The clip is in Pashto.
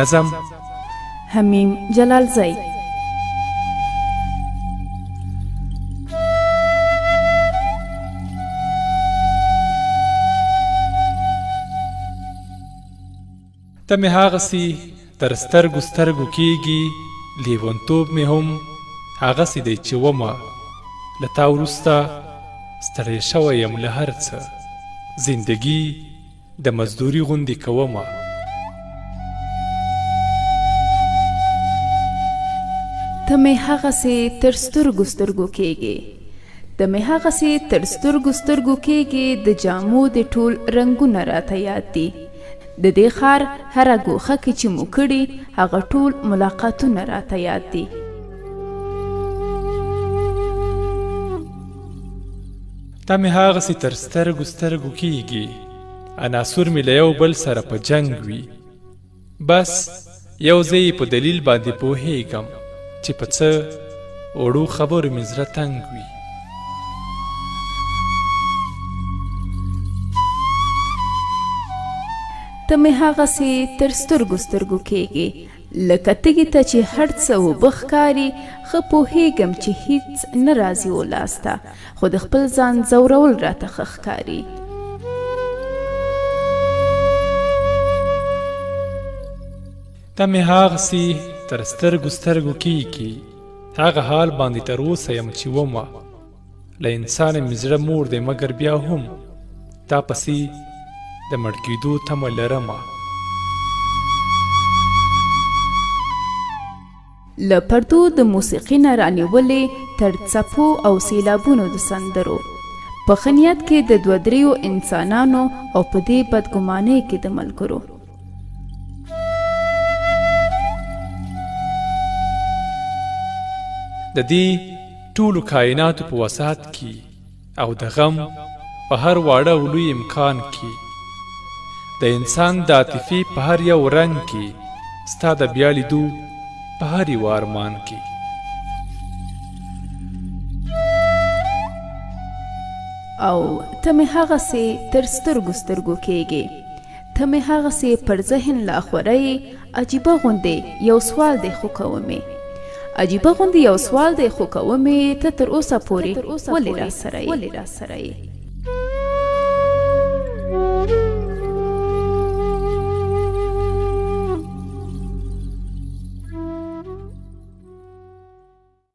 نظم همیم جلالزی. ته مې هغسې تر سترګو سترګو کېږي، لیونتوب مې هم هغسې دی چې ومه له تا وروسته ستړی شوی یم له هر څه، زندګي د مزدوري غوندې کومه. ته مې هغسې تر سترګو سترګو کېږي، ته مې هغسې تر سترګو سترګو کېږي، د جامو د ټول رنګونه راته یاد دي، د دې ښار هره ګوښه کې چې مو کړي هغه ټول ملاقاتونه راته یاد دي. تا مې هغسې تر سترګو سترګو کېږي، عناصر مې له یو بل سره په جنګ وي، بس یو ځای یې په دلیل باندې پوهېږم چې په څه وړو خبرو مې زړه تنګ وي. ته مې هغسې تر سترګو سترګو کېږي، لکه تږي ته چې هر څه اوبه ښکاري، ښه پوهېږم چې هیڅ نه راځي ولاسته، خو د خپل ځان ځورول راته ښه ښکاري. ته مې هغسې تر سترګو سترګو کېږي، هغه حال باندې تر اوسه یم چې ومه له انسانه مې زړه مور دی، مګر بیا هم تا پسې د مړ کېدو تمه لرمه. له پردو د موسیقي نه رانیولې تر څپو او سیلابونو د سندرو، په ښه نیت کې د دوه دریو انسانانو او په دې بدګمانۍ کې د ملګرو. د دې ټولو کائناتو په وسعت کې او د غم په هر واړه او لوی امکان کې د انسان د عاطفې په هر یو رنګ کې ستا د بیا لیدو په هر یو ارمان کې. او ته مې هغسې تر سترګو سترګو کېږي، ته مې هغسې پر ذهن لا خورئ، عجیبه غوندې یو سوال دی خو کومې، عجیبه غوندې یو سوال دی خو کومې، ته تر اوسه پورې ولې راسره یې؟